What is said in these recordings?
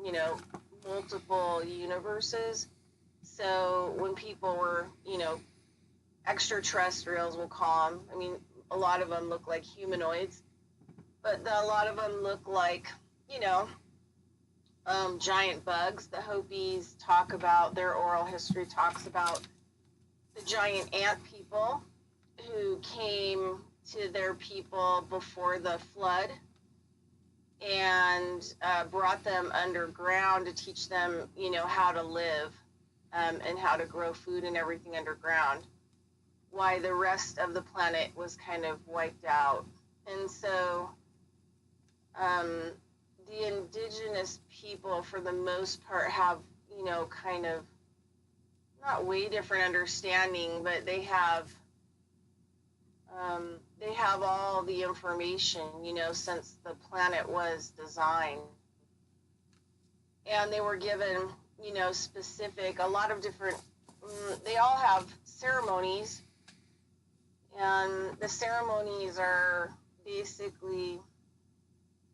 you know, multiple universes. So when people were, you know, extraterrestrials, we'll call them. I mean, a lot of them look like humanoids, but a lot of them look like, you know, giant bugs. The Hopis talk about, their oral history talks about the giant ant people who came to their people before the flood and brought them underground to teach them, you know, how to live and how to grow food and everything underground, why the rest of the planet was kind of wiped out. And so the indigenous people, for the most part, have, you know, kind of not way different understanding, but they have all the information, you know, since the planet was designed. And they were given, you know, a lot of different, they all have ceremonies. And the ceremonies are basically,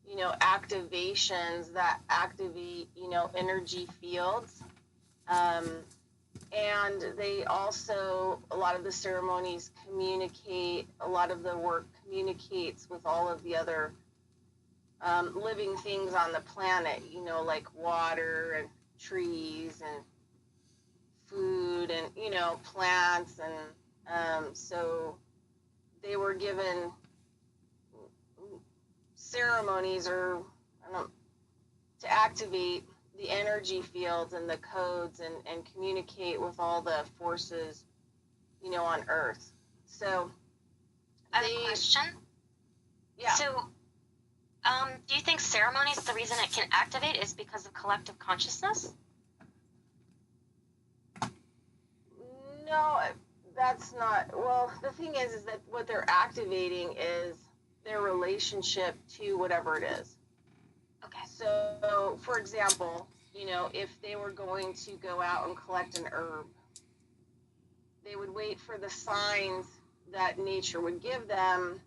you know, activations that activate, you know, energy fields. And they also, a lot of the ceremonies communicate, a lot of the work communicates with all of the other living things on the planet, you know, like water and trees and food and, you know, plants. And so they were given ceremonies or, I don't know, to activate the energy fields and the codes and communicate with all the forces, you know, on Earth. So I have a question. Yeah. So do you think ceremonies, the reason it can activate is because of collective consciousness? No, that's not. Well, the thing is that what they're activating is their relationship to whatever it is. Okay. So, for example, you know, if they were going to go out and collect an herb, they would wait for the signs that nature would give them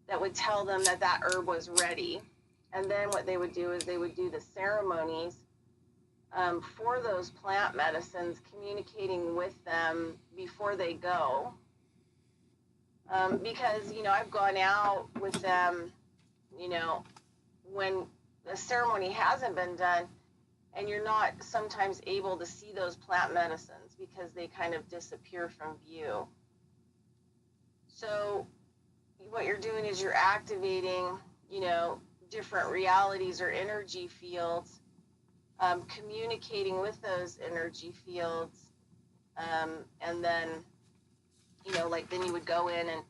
that would tell them that that herb was ready. And then what they would do is they would do the ceremonies for those plant medicines, communicating with them before they go. Because, you know, I've gone out with them, you know, when the ceremony hasn't been done, and you're not sometimes able to see those plant medicines because they kind of disappear from view. So what you're doing is you're activating, you know, different realities or energy fields, communicating with those energy fields, and then, you know, like then you would go in and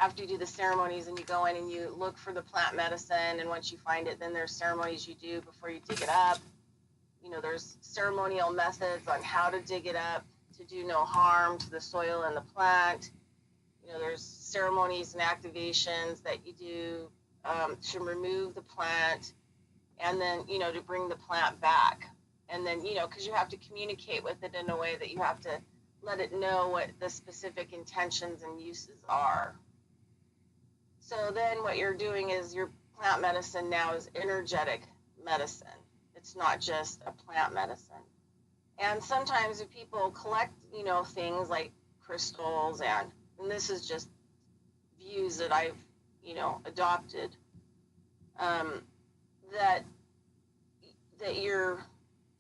after you do the ceremonies and you go in and you look for the plant medicine, and once you find it, then there's ceremonies you do before you dig it up. You know, there's ceremonial methods on how to dig it up to do no harm to the soil and the plant. You know, there's ceremonies and activations that you do to remove the plant and then, you know, to bring the plant back. And then, you know, because you have to communicate with it in a way that you have to let it know what the specific intentions and uses are. So then what you're doing is your plant medicine now is energetic medicine. It's not just a plant medicine. And sometimes if people collect, you know, things like crystals and this is just views that I've, you know, adopted, that you're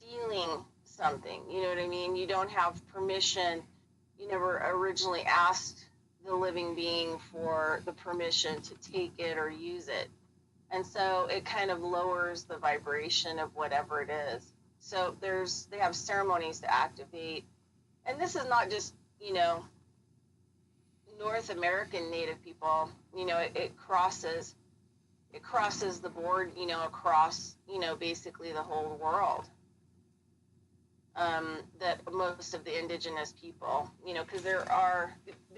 feeling something, you know what I mean? You don't have permission. You never originally asked the living being for the permission to take it or use it. And so it kind of lowers the vibration of whatever it is. So they have ceremonies to activate. And this is not just, you know, North American Native people, you know, it crosses the board, you know, across, you know, basically the whole world. That most of the indigenous people, you know, because the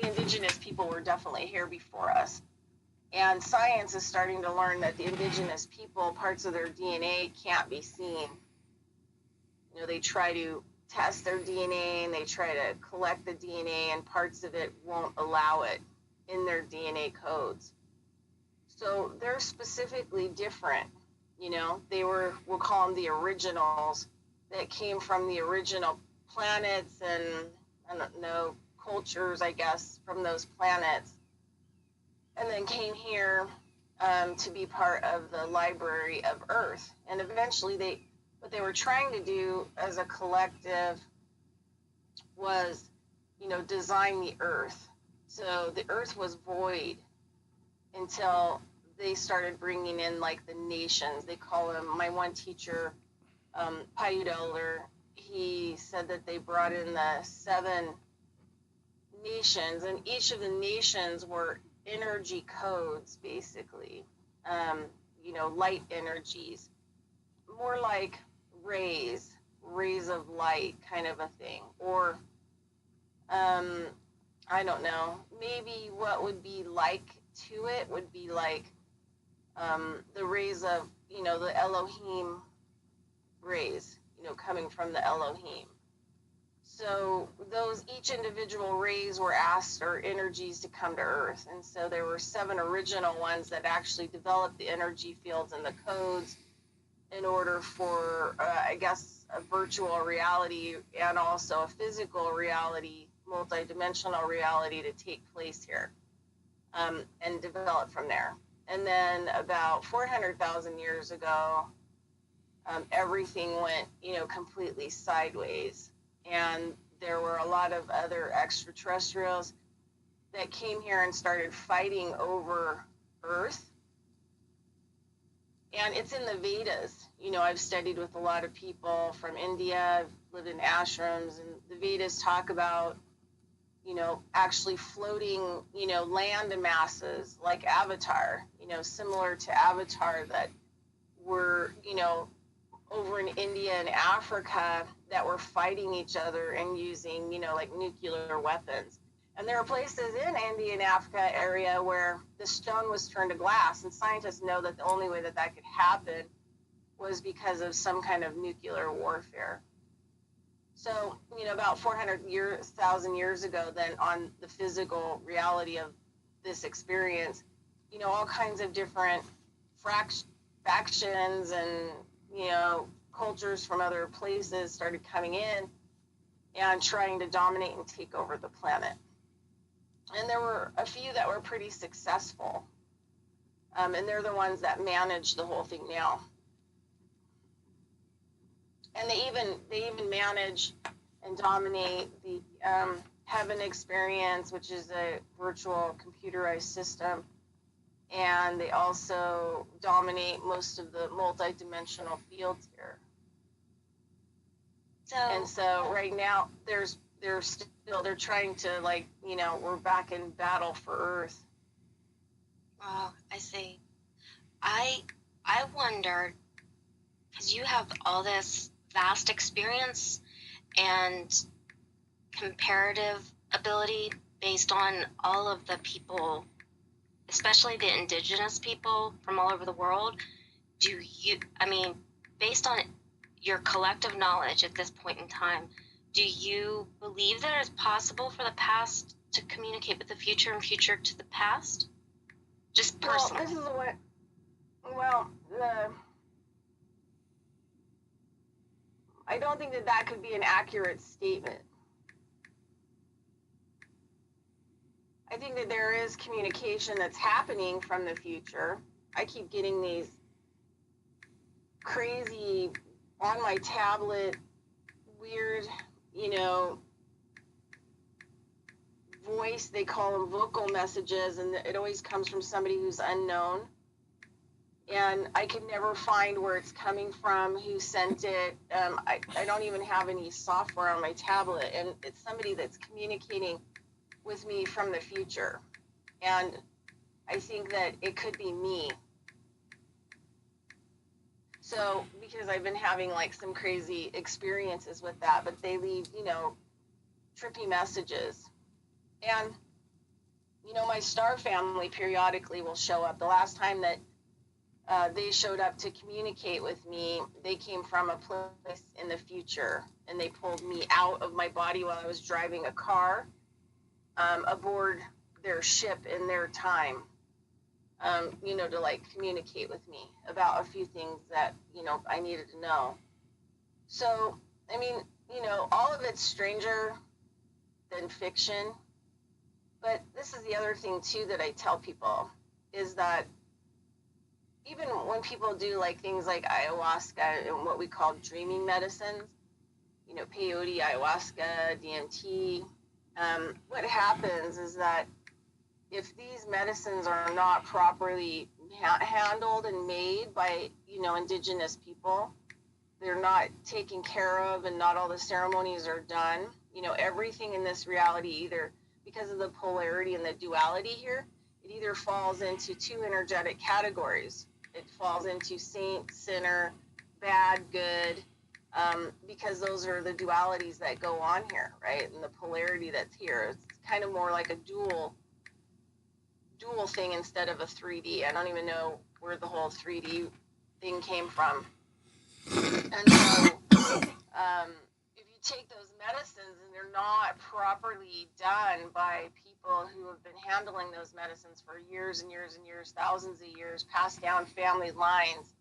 indigenous people were definitely here before us. And science is starting to learn that the indigenous people, parts of their DNA can't be seen. You know, they try to test their DNA and they try to collect the DNA, and parts of it won't allow it in their DNA codes. So they're specifically different, we'll call them the originals that came from the original planets and, I don't know, cultures, I guess, from those planets, and then came here to be part of the library of Earth. And eventually what they were trying to do as a collective was, design the Earth. So the Earth was void until they started bringing in like the nations. They call them, my one teacher, Paiute Elder, he said that they brought in the 7 nations, and each of the nations were energy codes, basically. Light energies, more like rays of light kind of a thing. Or, I don't know, maybe what would be like to it would be like the rays of, the Elohim rays, coming from the Elohim. So each individual rays were asked, or energies, to come to Earth. And so there were 7 original ones that actually developed the energy fields and the codes in order for, I guess, a virtual reality and also a physical reality, multidimensional reality to take place here, and develop from there. And then about 400,000 years ago, everything went, completely sideways. And there were a lot of other extraterrestrials that came here and started fighting over Earth. And it's in the Vedas. I've studied with a lot of people from India. I've lived in ashrams, and the Vedas talk about, actually floating, land masses like Avatar, similar to Avatar, that were, over in India and Africa, that were fighting each other and using, like nuclear weapons. And there are places in India and Africa area where the stone was turned to glass, and scientists know that the only way that could happen was because of some kind of nuclear warfare. So, about 400,000 years ago, then, on the physical reality of this experience, all kinds of different factions and, cultures from other places started coming in and trying to dominate and take over the planet. And there were a few that were pretty successful. And they're the ones that manage the whole thing now. And they even manage and dominate the Heaven experience, which is a virtual computerized system. And they also dominate most of the multidimensional fields here. So right now they're trying to, like, we're back in battle for Earth. Oh, I see. I wondered, because you have all this vast experience and comparative ability based on all of the people, especially the indigenous people from all over the world, based on your collective knowledge at this point in time, do you believe that it's possible for the past to communicate with the future and future to the past? Just personally. Well, this is what, I don't think that could be an accurate statement. I think that there is communication that's happening from the future. I keep getting these crazy, on my tablet, weird, voice, they call them vocal messages, and it always comes from somebody who's unknown. And I can never find where it's coming from, who sent it. I don't even have any software on my tablet, and it's somebody that's communicating with me from the future. And I think that it could be me. So, because I've been having like some crazy experiences with that, but they leave, trippy messages. And, my star family periodically will show up. The last time that they showed up to communicate with me, they came from a place in the future, and they pulled me out of my body while I was driving a car aboard their ship in their time. to like communicate with me about a few things that, I needed to know. So, I mean, all of it's stranger than fiction. But this is the other thing too that I tell people is that even when people do like things like ayahuasca and what we call dreaming medicines, peyote, ayahuasca, DMT, what happens is that if these medicines are not properly handled and made by, indigenous people, they're not taken care of and not all the ceremonies are done. Everything in this reality, either because of the polarity and the duality here, it either falls into two energetic categories. It falls into saint, sinner, bad, good, because those are the dualities that go on here, right? And the polarity that's here. It's kind of more like a dual thing instead of a 3D. I don't even know where the whole 3D thing came from. And so if you take those medicines and they're not properly done by people who have been handling those medicines for years and years and years, thousands of years, passed down family lines,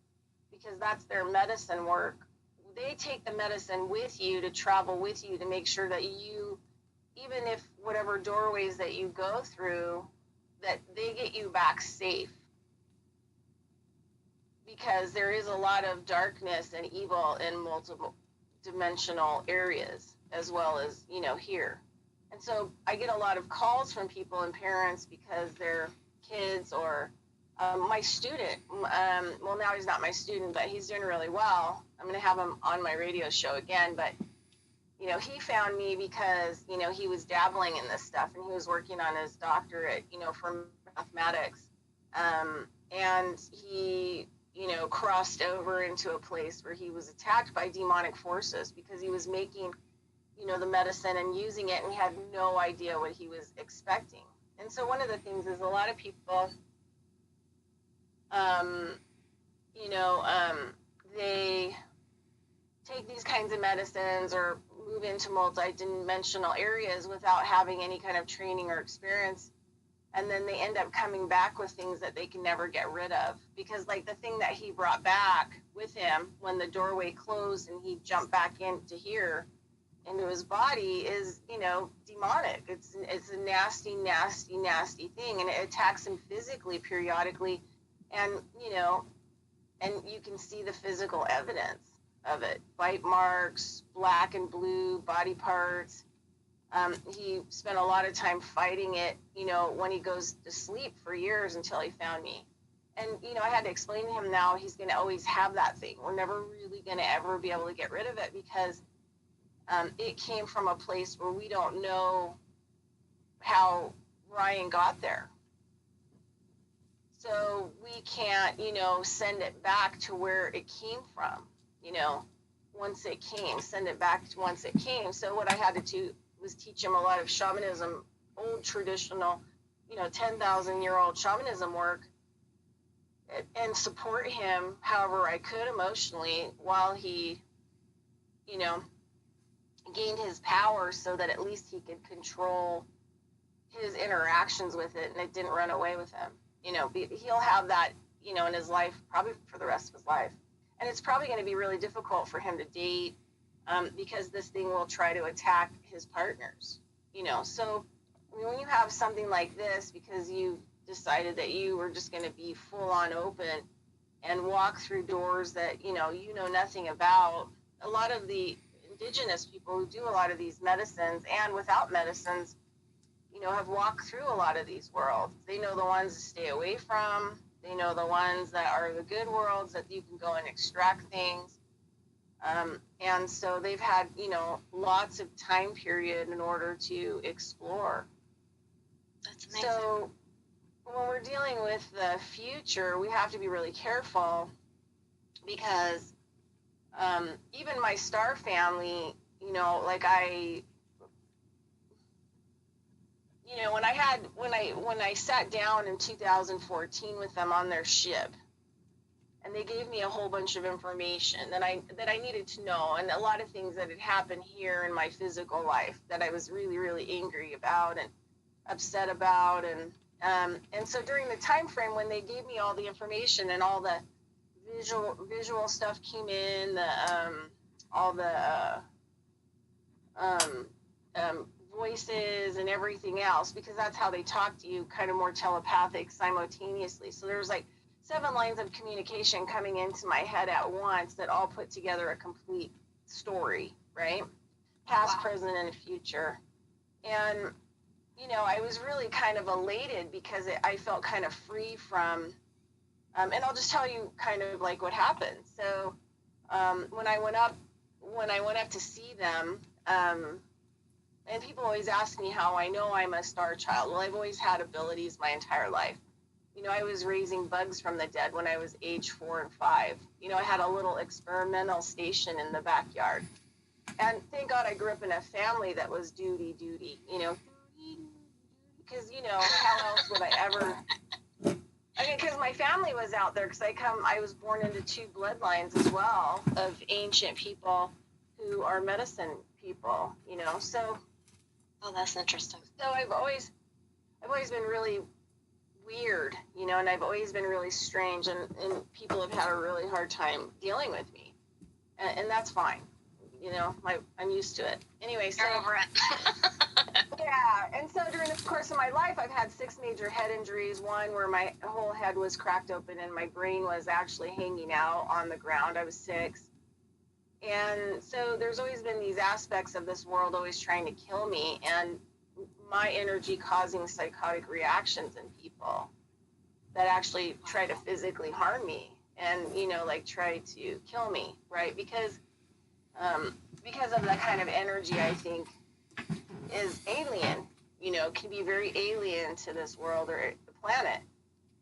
because that's their medicine work. They take the medicine with you to travel with you to make sure that you, even if whatever doorways that you go through, that they get you back safe. Because there is a lot of darkness and evil in multiple dimensional areas, as well as, here. And so I get a lot of calls from people and parents because their kids or my student, well, now he's not my student, but he's doing really well. I'm going to have him on my radio show again, but he found me because, he was dabbling in this stuff and he was working on his doctorate, for mathematics. And he, crossed over into a place where he was attacked by demonic forces because he was making, the medicine and using it, and he had no idea what he was expecting. And so one of the things is a lot of people, they take these kinds of medicines or move into multi-dimensional areas without having any kind of training or experience. And then they end up coming back with things that they can never get rid of. Because like the thing that he brought back with him when the doorway closed and he jumped back into here, into his body is, demonic. It's a nasty, nasty, nasty thing. And it attacks him physically periodically. And, and you can see the physical evidence of it. Bite marks, black and blue body parts. He spent a lot of time fighting it, when he goes to sleep for years until he found me. And, I had to explain to him now he's going to always have that thing. We're never really going to ever be able to get rid of it because it came from a place where we don't know how Ryan got there. So we can't, send it back to where it came from, once it came, send it back to once it came. So what I had to do was teach him a lot of shamanism, old traditional, 10,000-year-old shamanism work, and support him however I could emotionally while he, gained his power so that at least he could control his interactions with it and it didn't run away with him. He'll have that, in his life probably for the rest of his life. And it's probably going to be really difficult for him to date because this thing will try to attack his partners, So when you have something like this, because you decided that you were just going to be full on open and walk through doors that, you know nothing about, a lot of the indigenous people who do a lot of these medicines and without medicines, have walked through a lot of these worlds. They know the ones to stay away from. They know the ones that are the good worlds that you can go and extract things. And so they've had, lots of time period in order to explore. That's amazing. So when we're dealing with the future, we have to be really careful because even my star family, when I sat down in 2014 with them on their ship, and they gave me a whole bunch of information that I needed to know, and a lot of things that had happened here in my physical life that I was really, really angry about and upset about, and And so during the time frame when they gave me all the information and all the visual stuff came in, all the voices and everything else, because that's how they talk to you, kind of more telepathic simultaneously. So there was like 7 lines of communication coming into my head at once that all put together a complete story, right? Past, Wow. present, and future. And, you know, I was really kind of elated because I felt kind of free from, and I'll just tell you kind of like what happened. So when I went up to see them, and people always ask me how I know I'm a star child. Well, I've always had abilities my entire life. You know, I was raising bugs from the dead when I was age 4 and 5. You know, I had a little experimental station in the backyard. And thank God I grew up in a family that was duty, you know, because, you know, how else would I ever, I mean, because my family was out there, because I was born into 2 bloodlines as well of ancient people who are medicine people, you know, so. Oh, that's interesting. So I've always been really weird, you know, and I've always been really strange, and people have had a really hard time dealing with me, and that's fine, you know. I'm used to it. Anyway, so You're over it. yeah, and so during the course of my life, I've had 6 major head injuries. One where my whole head was cracked open and my brain was actually hanging out on the ground. I was 6. And so there's always been these aspects of this world always trying to kill me, and my energy causing psychotic reactions in people that actually try to physically harm me and, you know, like try to kill me, right? Because of the kind of energy I think is alien, you know, can be very alien to this world or the planet.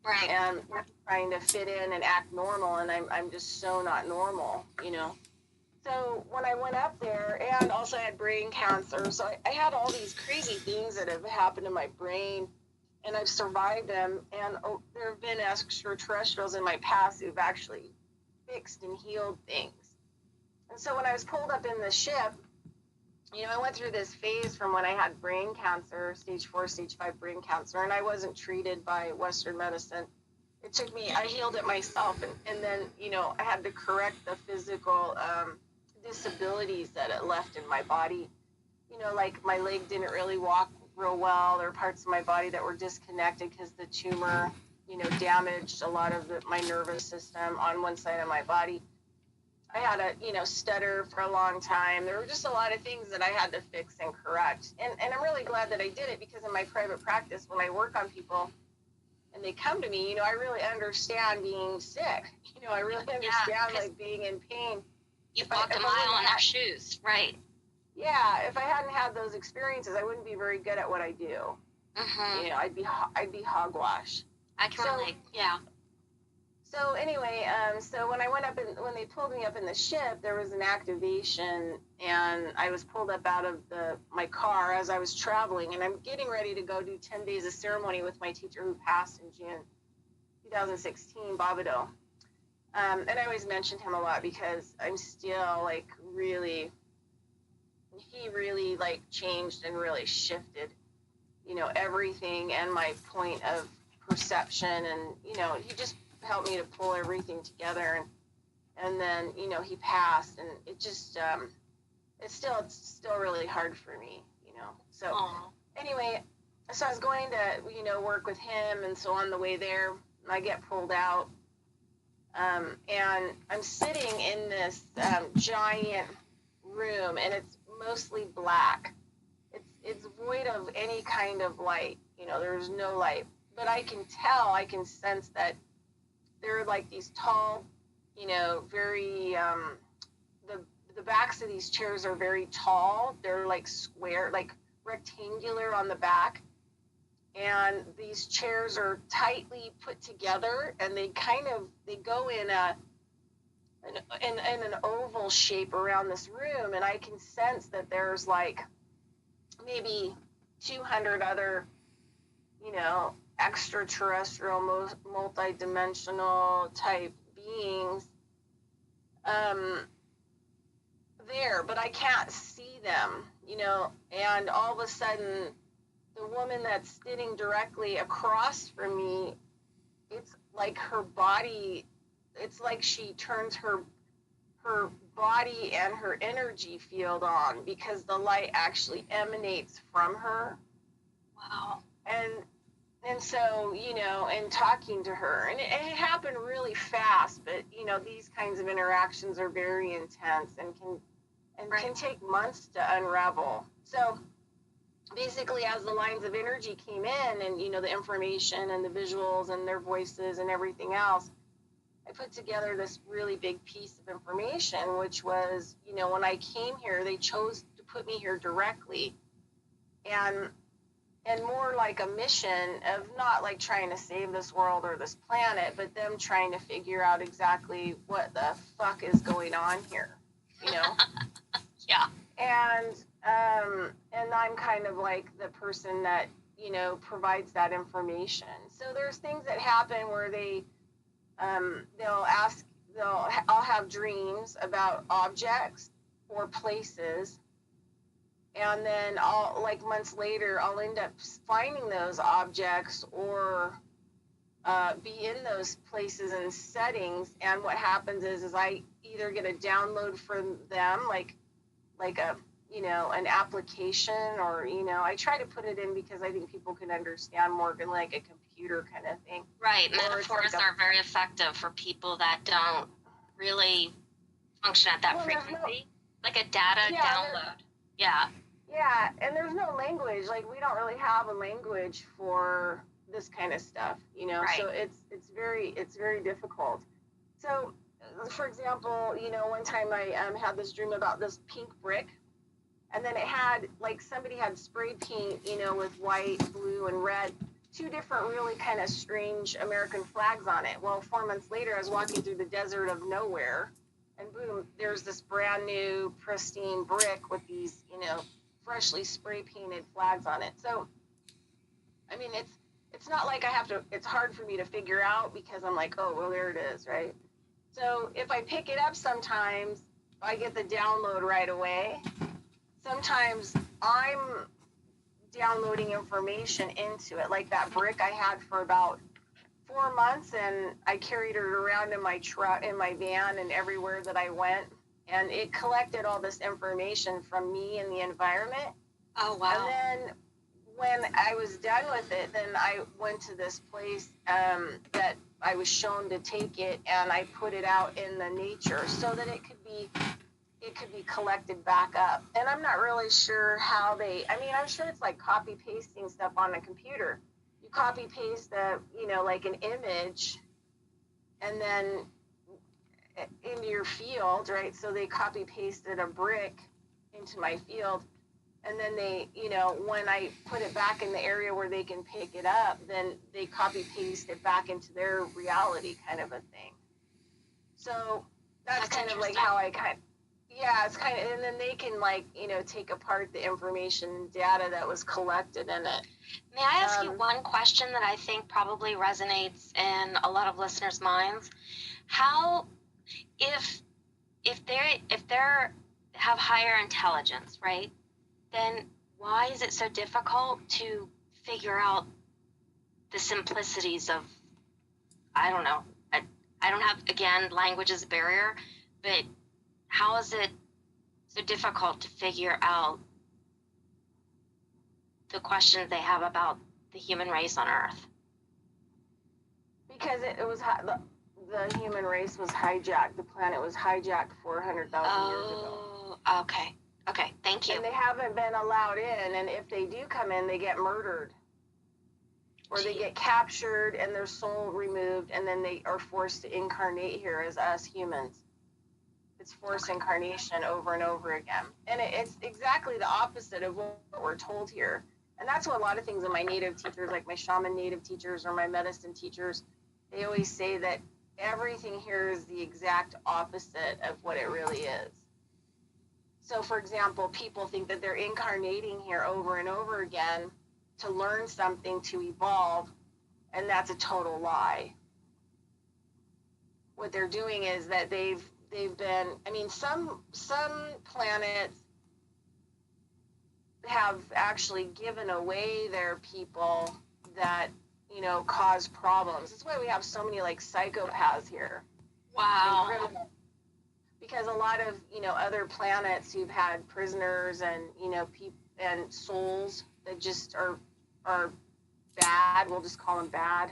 Right. And we're trying to fit in and act normal, and I'm just so not normal, you know. So when I went up there, and also I had brain cancer, so I had all these crazy things that have happened to my brain, and I've survived them. And there have been extraterrestrials in my past who've actually fixed and healed things. And so when I was pulled up in the ship, you know, I went through this phase from when I had brain cancer, stage 4, stage 5 brain cancer, and I wasn't treated by Western medicine. It took me, I healed it myself, and then, you know, I had to correct the physical disabilities that it left in my body. You know, like my leg didn't really walk real well. There were parts of my body that were disconnected because the tumor, you know, damaged a lot of my nervous system on one side of my body. I had a, you know, stutter for a long time. There were just a lot of things that I had to fix and correct. And I'm really glad that I did it, because in my private practice, when I work on people and they come to me, you know, I really understand being sick. You know, I really understand like being in pain. You've walked a mile in their shoes, right? Yeah, if I hadn't had those experiences, I wouldn't be very good at what I do. Mm-hmm. You know, I'd be hogwash. I can relate. Yeah. So anyway, so when I went up when they pulled me up in the ship, there was an activation, and I was pulled up out of my car as I was traveling, and I'm getting ready to go do 10 days of ceremony with my teacher who passed in June 2016, Bobido. And I always mentioned him a lot because I'm still like he really like changed and really shifted, you know, everything and my point of perception, and, you know, he just helped me to pull everything together, and then, you know, he passed, and it just it's still really hard for me, you know. So anyway, so I was going to, you know, work with him, and so on the way there I get pulled out, and I'm sitting in this giant room, and it's mostly black. It's void of any kind of light, you know, there's no light, but I can sense that there are like these tall, you know, very the backs of these chairs are very tall. They're like square, like rectangular on the back, and these chairs are tightly put together, and they go in an oval shape around this room, and I can sense that there's like maybe 200 other, you know, extraterrestrial, multi-dimensional type beings there, but I can't see them, you know, and all of a sudden the woman that's sitting directly across from me, it's like her body, it's like she turns her body and her energy field on, because the light actually emanates from her. Wow. And so, you know, and talking to her, and it happened really fast, but, you know, these kinds of interactions are very intense and can take months to unravel. So basically, as the lines of energy came in, and, you know, the information and the visuals and their voices and everything else, I put together this really big piece of information, which was, you know, when I came here, they chose to put me here directly, and more like a mission of not like trying to save this world or this planet, but them trying to figure out exactly what the fuck is going on here, you know? Yeah. And I'm kind of like the person that, you know, provides that information. So there's things that happen where I'll have dreams about objects or places, and then months later, I'll end up finding those objects or be in those places and settings. And what happens is I either get a download from them, like a, you know, an application, or, you know, I try to put it in because I think people can understand more than like a computer kind of thing. Right. Metaphors are very effective for people that don't really function at that frequency. Like a data download. Yeah. Yeah, and there's no language. Like, we don't really have a language for this kind of stuff, you know. Right. So it's very difficult. So, for example, you know, one time I had this dream about this pink brick, and then it had, like, somebody had spray paint, you know, with white, blue, and red, two different really kind of strange American flags on it. Well, 4 months later, I was walking through the desert of nowhere, and boom, there's this brand new, pristine brick with these, you know, freshly spray painted flags on it. So, I mean, it's not like it's hard for me to figure out, because I'm like, oh, well, there it is, right? So if I pick it up sometimes, I get the download right away. Sometimes I'm downloading information into it, like that brick I had for about 4 months, and I carried it around in my truck, in my van, and everywhere that I went. And it collected all this information from me and the environment. Oh, wow. And then when I was done with it, then I went to this place that I was shown to take it, and I put it out in the nature so that it could be collected back up. And I'm not really sure how I'm sure it's like copy pasting stuff on a computer. You copy paste like an image, and then into your field, right? So they copy pasted a brick into my field, and then they, you know, when I put it back in the area where they can pick it up, then they copy paste it back into their reality, kind of a thing. So that's kind of like how it's kind of, and then they can, like, you know, take apart the information and data that was collected in it. May I ask you one question that I think probably resonates in a lot of listeners' minds? How, if they have higher intelligence, right, then why is it so difficult to figure out the simplicities of, I don't know, I don't have, again, language is a barrier, but how is it so difficult to figure out the questions they have about the human race on Earth? Because it was the human race was hijacked. The planet was hijacked 400,000 years ago. Oh, okay, thank you. And they haven't been allowed in, and if they do come in, they get murdered. Or they get captured and their soul removed, and then they are forced to incarnate here as us humans. It's forced incarnation over and over again. And it's exactly the opposite of what we're told here. And that's what a lot of things in my native teachers, like my shaman native teachers or my medicine teachers, they always say that everything here is the exact opposite of what it really is. So, for example, people think that they're incarnating here over and over again to learn something, to evolve, and that's a total lie. What they're doing is that they've been, I mean, some planets, have actually given away their people that, you know, cause problems. That's why we have so many like psychopaths here. Wow. Because a lot of, you know, other planets who've had prisoners and, you know, people and souls that just are bad, we'll just call them bad,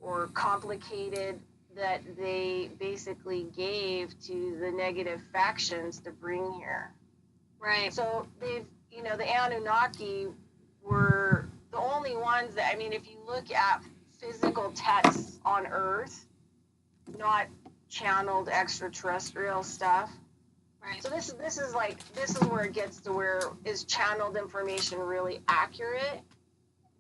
or complicated, that they basically gave to the negative factions to bring here. Right. So they've, you know, the Anunnaki were the only ones that, I mean, if you look at physical texts on Earth, not channeled extraterrestrial stuff. Right. So this is where it gets to where is channeled information really accurate,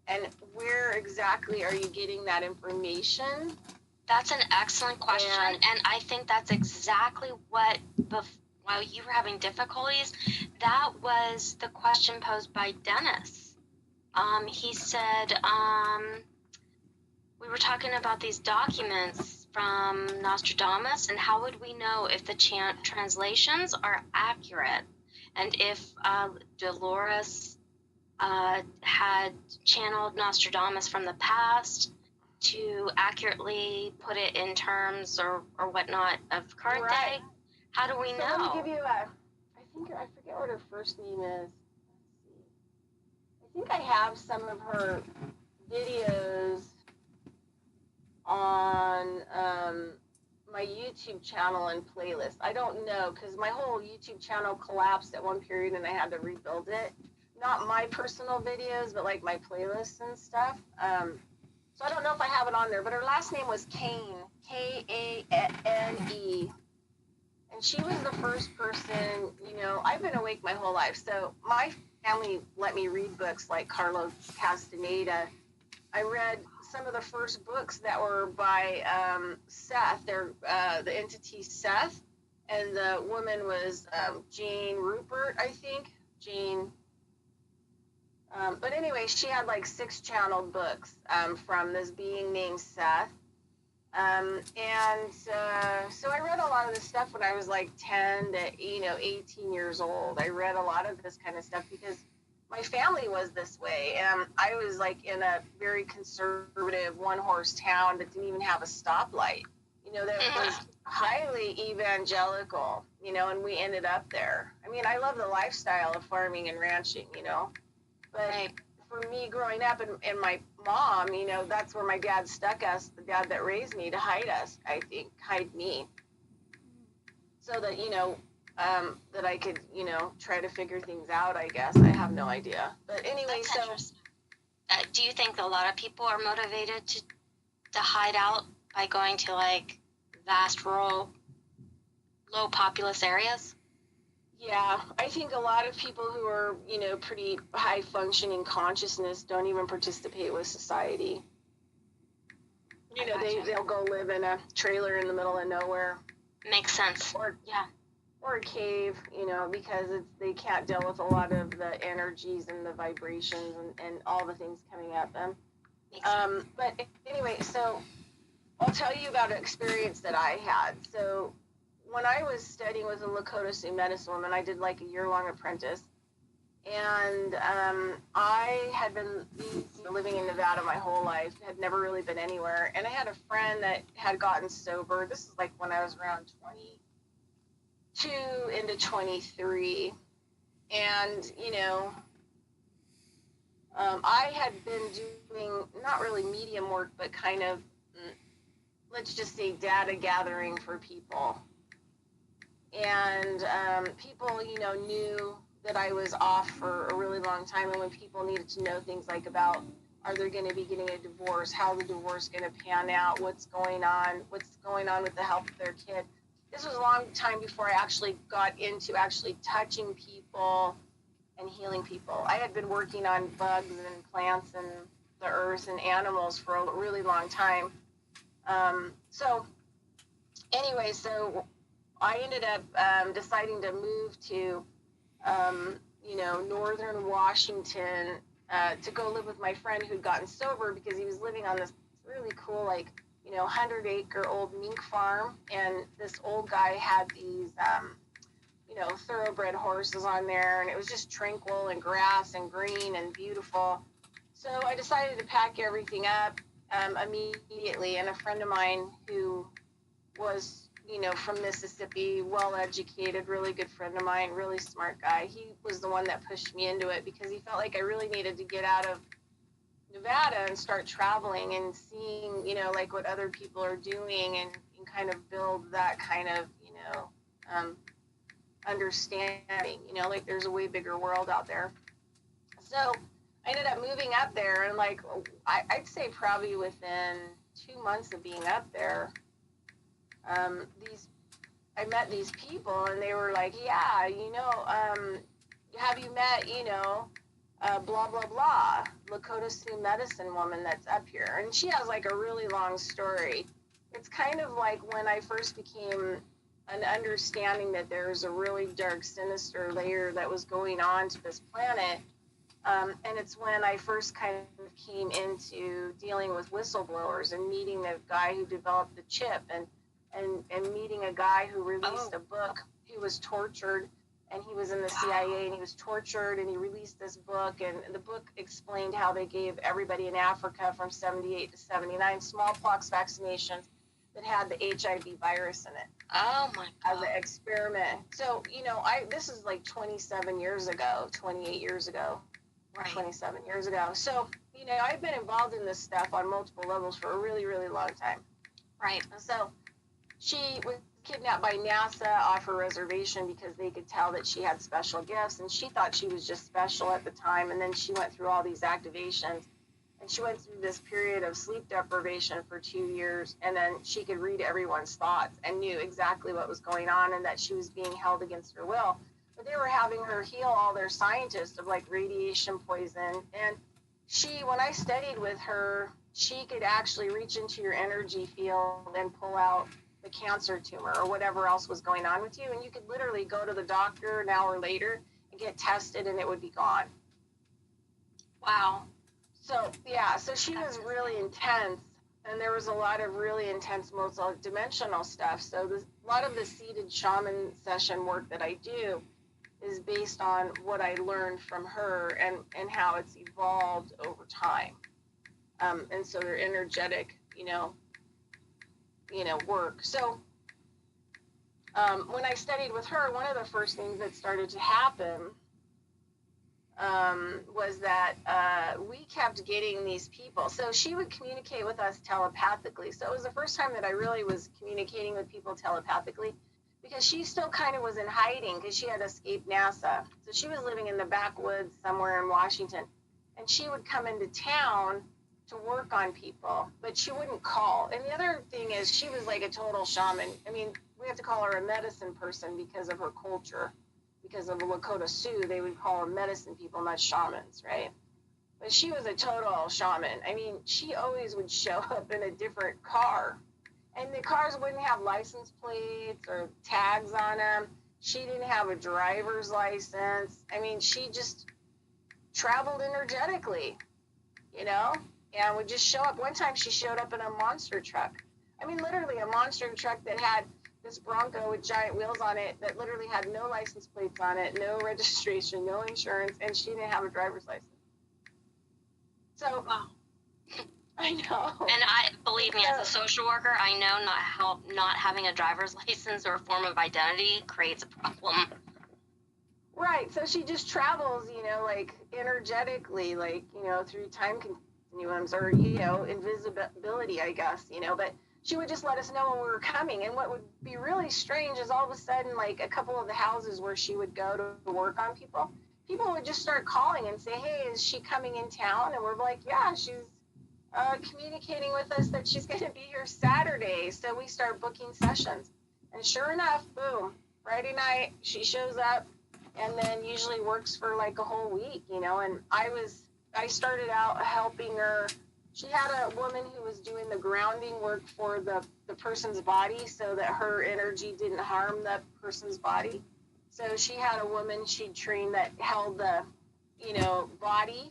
and where exactly are you getting that information? That's an excellent question, and I think that's exactly what, while you were having difficulties, that was the question posed by Dennis. He said, we were talking about these documents from Nostradamus, and how would we know if the translations are accurate, and if Dolores had channeled Nostradamus from the past to accurately put it in terms or whatnot of current day. How do we know? Let me give you I forget what her first name is. I think I have some of her videos on my YouTube channel and playlist. I don't know, because my whole YouTube channel collapsed at one period and I had to rebuild it. Not my personal videos, but like my playlists and stuff. So I don't know if I have it on there, but her last name was Kane, Kane. And she was the first person, you know, I've been awake my whole life. So my family let me read books like Carlos Castaneda. I read some of the first books that were by Seth, the entity Seth, and the woman was Jane Rupert, I think. Jane. But anyway, she had like 6 channeled books from this being named Seth. So I read a lot of this stuff when I was like 10 to, 18 years old. I read a lot of this kind of stuff because my family was this way. And I was like in a very conservative one-horse town that didn't even have a stoplight, that was highly evangelical, and we ended up there. I mean, I love the lifestyle of farming and ranching, but for me growing up and my mom, that's where my dad stuck us, the dad that raised me, to hide us, hide me. So that, that I could, try to figure things out, I guess. I have no idea. But anyway, that's do you think a lot of people are motivated to hide out by going to like vast rural, low populous areas? Yeah, I think a lot of people who are, pretty high functioning consciousness don't even participate with society. They'll go live in a trailer in the middle of nowhere. Makes sense. Or a cave, because they can't deal with a lot of the energies and the vibrations and all the things coming at them. But anyway, so I'll tell you about an experience that I had. So when I was studying with a Lakota Sioux medicine woman, I did like a year-long apprentice. And I had been living in Nevada my whole life, had never really been anywhere. And I had a friend that had gotten sober. This is like when I was around 22 into 23. And, I had been doing not really medium work, but kind of, let's just say, data gathering for people. And people, knew that I was off for a really long time. And when people needed to know things like about, are they going to be getting a divorce? How the divorce going to pan out? What's going on with the health of their kid? This was a long time before I actually got into actually touching people and healing people. I had been working on bugs and plants and the earth and animals for a really long time. So I ended up deciding to move to, northern Washington to go live with my friend who'd gotten sober because he was living on this really cool, 100-acre old mink farm. And this old guy had these, thoroughbred horses on there, and it was just tranquil and grass and green and beautiful. So I decided to pack everything up immediately, and a friend of mine who was, from Mississippi, well-educated, really good friend of mine, really smart guy, he was the one that pushed me into it because he felt like I really needed to get out of Nevada and start traveling and seeing, like what other people are doing and kind of build that kind of, understanding, like there's a way bigger world out there. So I ended up moving up there, and like, I'd say probably within 2 months of being up there, I met these people, and they were like, yeah, have you met, blah, blah, blah, Lakota Sioux medicine woman that's up here. And she has like a really long story. It's kind of like when I first became an understanding that there's a really dark, sinister layer that was going on to this planet. And it's when I first kind of came into dealing with whistleblowers and meeting the guy who developed the chip and meeting a guy who released a book. He was tortured, and he was in the CIA, and he was tortured, and he released this book, and the book explained how they gave everybody in Africa from 78 to 79 smallpox vaccinations that had the HIV virus in it. Oh my God. As an experiment. So, this is like 27 years ago, 28 years ago, right. 27 years ago. So, I've been involved in this stuff on multiple levels for a really, really long time. Right. So she was kidnapped by NASA off her reservation because they could tell that she had special gifts, and she thought she was just special at the time. And then she went through all these activations, and she went through this period of sleep deprivation for 2 years, and then she could read everyone's thoughts and knew exactly what was going on, and that she was being held against her will. But they were having her heal all their scientists of like radiation poison. And when I studied with her, she could actually reach into your energy field and pull out the cancer tumor or whatever else was going on with you. And you could literally go to the doctor an hour later and get tested, and it would be gone. Wow. So she was really intense, and there was a lot of really intense multi-dimensional stuff. So a lot of the seated shaman session work that I do is based on what I learned from her and how it's evolved over time. And so they're energetic, work. So when I studied with her, one of the first things that started to happen was that we kept getting these people. So she would communicate with us telepathically. So it was the first time that I really was communicating with people telepathically, because she still kind of was in hiding because she had escaped NASA. So she was living in the backwoods somewhere in Washington, and she would come into town to work on people, but she wouldn't call. And the other thing is, she was like a total shaman. I mean, we have to call her a medicine person because of her culture. Because of the Lakota Sioux, they would call them medicine people, not shamans, right? But she was a total shaman. I mean, she always would show up in a different car, and the cars wouldn't have license plates or tags on them. She didn't have a driver's license. I mean, she just traveled energetically, and would just show up. One time she showed up in a monster truck. I mean, literally a monster truck that had this Bronco with giant wheels on it that literally had no license plates on it, no registration, no insurance, and she didn't have a driver's license. So, wow. I know. And believe me, as a social worker, I know not having a driver's license or a form of identity creates a problem. Right. So she just travels, like energetically, like, through time continuums or, invisibility, I guess, but she would just let us know when we were coming. And what would be really strange is all of a sudden, like a couple of the houses where she would go to work on people would just start calling and say, hey, is she coming in town? And we're like, yeah, she's communicating with us that she's going to be here Saturday. So we start booking sessions. And sure enough, boom, Friday night, she shows up, and then usually works for like a whole week, and I started out helping her. She had a woman who was doing the grounding work for the person's body so that her energy didn't harm the person's body. So she had a woman she'd trained that held the, body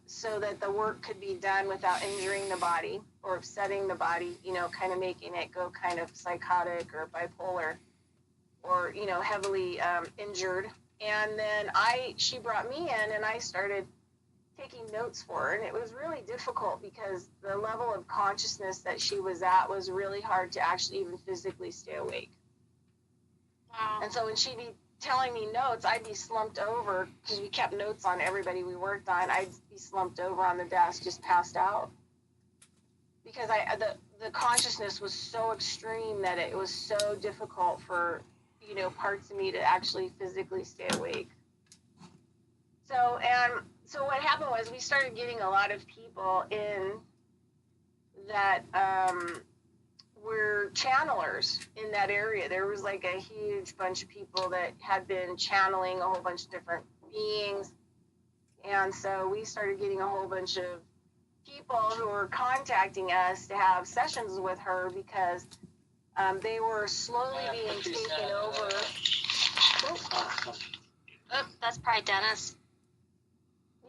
so that the work could be done without injuring the body or upsetting the body, kind of making it go kind of psychotic or bipolar. or, heavily injured. And then she brought me in, and I started taking notes for her. And it was really difficult because the level of consciousness that she was at was really hard to actually even physically stay awake. Wow. And so when she'd be telling me notes, I'd be slumped over, because we kept notes on everybody we worked on. I'd be slumped over on the desk, just passed out. Because the consciousness was so extreme that it was so difficult for, parts of me to actually physically stay awake. So what happened was we started getting a lot of people in that were channelers in that area. There was like a huge bunch of people that had been channeling a whole bunch of different beings. And so we started getting a whole bunch of people who were contacting us to have sessions with her, because they were slowly being taken over. Oh, that's probably Dennis.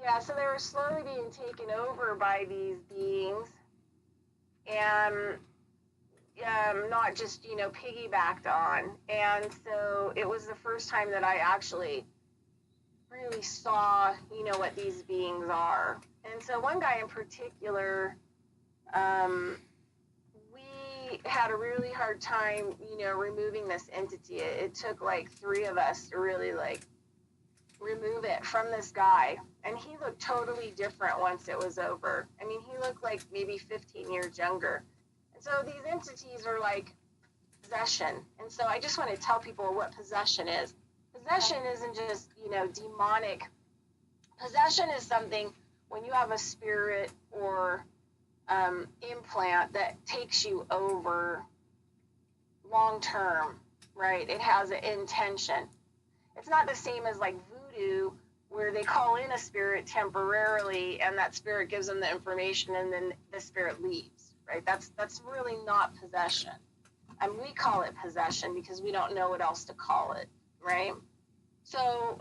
Yeah, so they were slowly being taken over by these beings, and not just, piggybacked on. And so it was the first time that I actually really saw, what these beings are. And so one guy in particular, we had a really hard time, removing this entity. It took like 3 of us to really remove it from this guy. And he looked totally different once it was over. I mean, he looked like maybe 15 years younger. And so these entities are like possession. And so I just want to tell people what possession is. Possession isn't just, demonic. Possession is something when you have a spirit or implant that takes you over long term, right? It has an intention. It's not the same as like voodoo, where they call in a spirit temporarily and that spirit gives them the information and then the spirit leaves, right? That's really not possession. And we call it possession because we don't know what else to call it, right? So,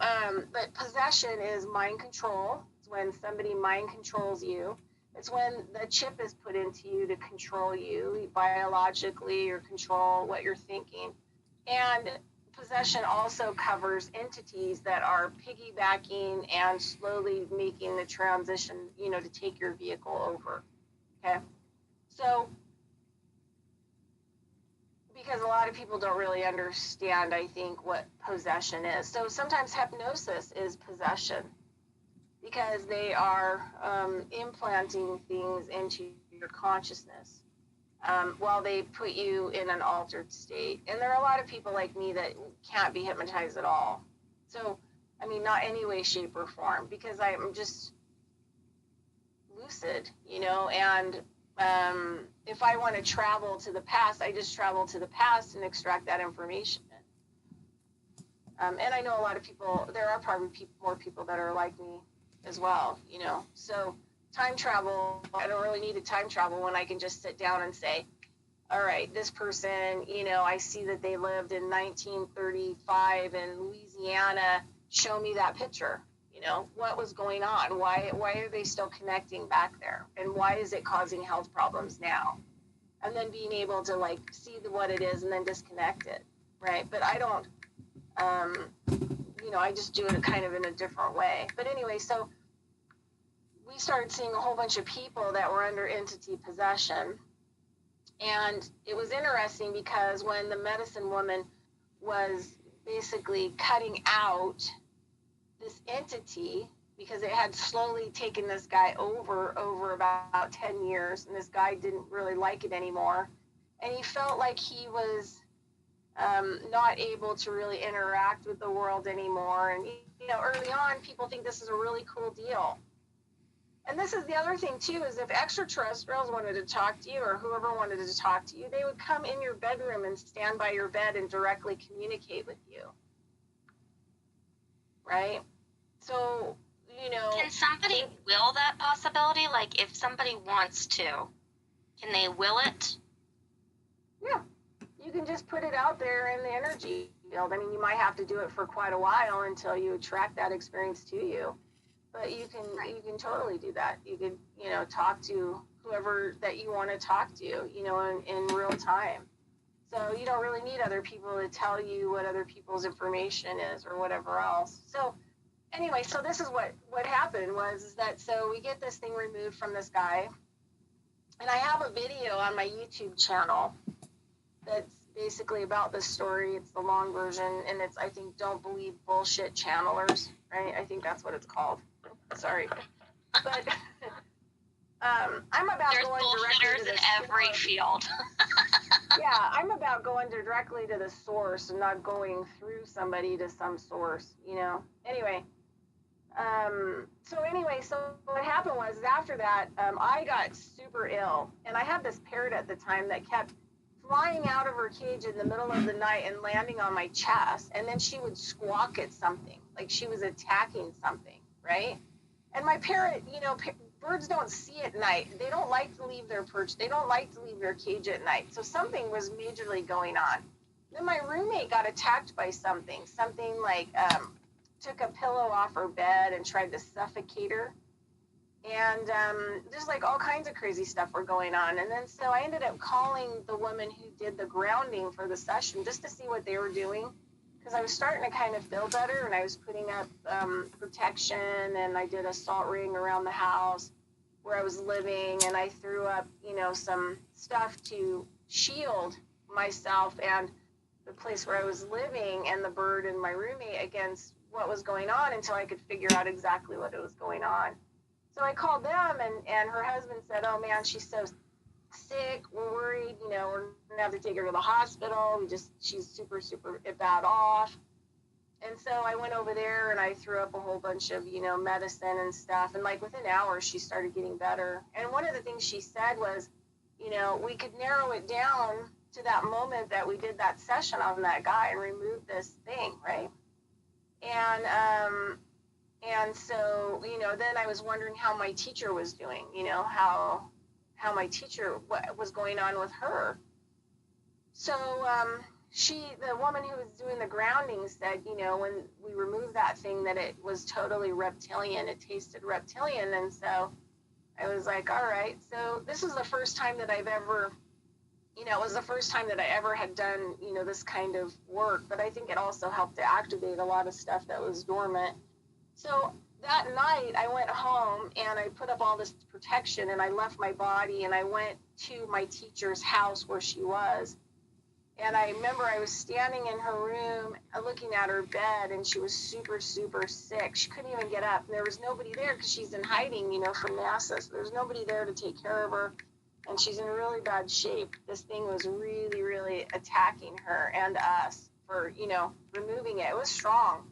but possession is mind control. It's when somebody mind controls you. It's when the chip is put into you to control you biologically or control what you're thinking. And possession also covers entities that are piggybacking and slowly making the transition, to take your vehicle over. Okay. So, because a lot of people don't really understand, I think, what possession is. So sometimes hypnosis is possession, because they are implanting things into your consciousness while they put you in an altered state. And there are a lot of people like me that can't be hypnotized at all. So, I mean, not any way, shape, or form, because I'm just lucid, and if I want to travel to the past, I just travel to the past and extract that information. And I know a lot of people, there are probably more people that are like me as well, So time travel, I don't really need to time travel when I can just sit down and say, all right, this person, I see that they lived in 1935 in Louisiana. Show me that picture. What was going on? Why are they still connecting back there? And why is it causing health problems now? And then being able to see what it is and then disconnect it, right? But I don't, I just do it kind of in a different way. But anyway, so we started seeing a whole bunch of people that were under entity possession. And it was interesting because when the medicine woman was basically cutting out this entity, because it had slowly taken this guy over about 10 years, and this guy didn't really like it anymore. And he felt like he was not able to really interact with the world anymore. And, early on, people think this is a really cool deal. And this is the other thing, too, is if extraterrestrials wanted to talk to you or whoever wanted to talk to you, they would come in your bedroom and stand by your bed and directly communicate with you. Right? So, Can somebody will that possibility? Like, if somebody wants to, can they will it? Yeah. You can just put it out there in the energy field. I mean, you might have to do it for quite a while until you attract that experience to you. But you can totally do that. You could, talk to whoever that you want to talk to, in real time. So you don't really need other people to tell you what other people's information is or whatever else. So anyway, so this is what happened is that so we get this thing removed from this guy, and I have a video on my YouTube channel that's basically about this story. It's the long version, and it's, I think, Don't Believe Bullshit Channelers, right? I think that's what it's called. Sorry. But I'm about There's going directly to the in every field. Yeah, I'm about going directly to the source and not going through somebody to some source, you know? Anyway, so what happened was after that, I got super ill, and I had this parrot at the time that kept flying out of her cage in the middle of the night and landing on my chest, and then she would squawk at something, like she was attacking something, right? And my parrot, you know, birds don't see at night. They don't like to leave their perch. They don't like to leave their cage at night. So something was majorly going on. Then my roommate got attacked by something like took a pillow off her bed and tried to suffocate her. And just like all kinds of crazy stuff were going on. And then so I ended up calling the woman who did the grounding for the session just to see what they were doing, because I was starting to kind of feel better, and I was putting up protection, and I did a salt ring around the house where I was living, and I threw up, you know, some stuff to shield myself and the place where I was living and the bird and my roommate against what was going on until I could figure out exactly what was going on. So I called them, and her husband said, oh man, she's so sick, we're worried, you know, we're gonna have to take her to the hospital, she's super, super bad off. And so I went over there and I threw up a whole bunch of, you know, medicine and stuff, and like within hours she started getting better. And one of the things she said was, you know, we could narrow it down to that moment that we did that session on that guy and remove this thing, right? And so, you know, then I was wondering how my teacher was doing, you know, how my teacher, what was going on with her. So the woman who was doing the grounding said, you know, when we removed that thing, that it was totally reptilian. It tasted reptilian. And so I was like, all right. So this was the first time that I've ever, you know, it was the first time that I ever had done, you know, this kind of work. But I think it also helped to activate a lot of stuff that was dormant. So that night I went home and I put up all this protection, and I left my body and I went to my teacher's house where she was. And I remember I was standing in her room looking at her bed, and she was super, super sick. She couldn't even get up. And there was nobody there because she's in hiding, you know, from NASA. So there's nobody there to take care of her. And she's in really bad shape. This thing was really, really attacking her and us for, you know, removing it. It was strong.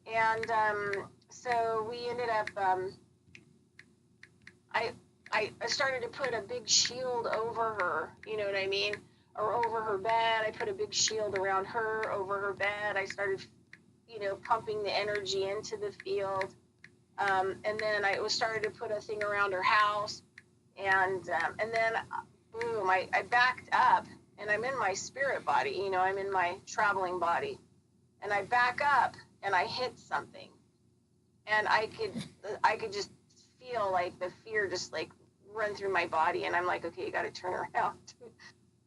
And so we ended up, I started to put a big shield over her, you know what I mean? Or over her bed. I put a big shield around her, over her bed. I started, you know, pumping the energy into the field. And then I started to put a thing around her house. And then, boom, I backed up, and I'm in my spirit body, you know, I'm in my traveling body. And I back up, and I hit something. And I could just feel like the fear just like run through my body. And I'm like, okay, you got to turn around.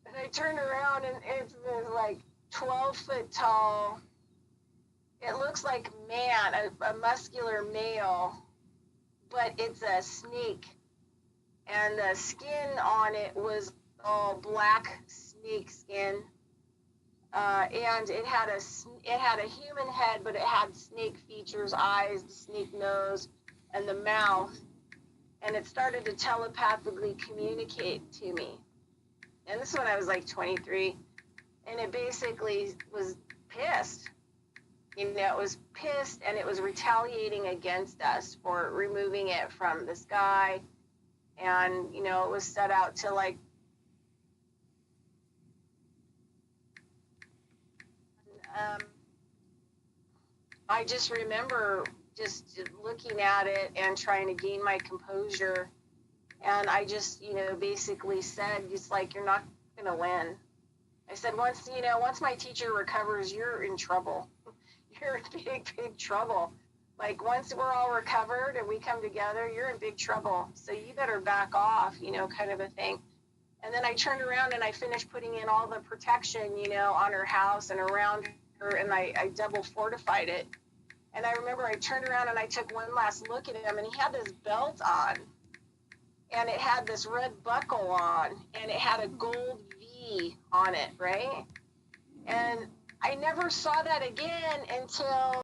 And I turned around, and it's this like 12-foot tall, it looks like man, a muscular male, but it's a snake. And the skin on it was all black snake skin. And it had a human head, but it had snake features, eyes, the snake nose, and the mouth. And it started to telepathically communicate to me. And this is when I was like 23. And it basically was pissed. You know, it was pissed, and it was retaliating against us for removing it from this guy. And, you know, it was set out to like, I just remember just looking at it and trying to gain my composure. And I just, you know, basically said, it's like, you're not going to win. I said, once my teacher recovers, you're in trouble. You're in big, big trouble. Like, once we're all recovered and we come together, you're in big trouble. So you better back off, you know, kind of a thing. And then I turned around and I finished putting in all the protection, you know, on her house and around her, and I double fortified it. And I remember I turned around and I took one last look at him, and he had this belt on, and it had this red buckle on, and it had a gold V on it, right? And I never saw that again until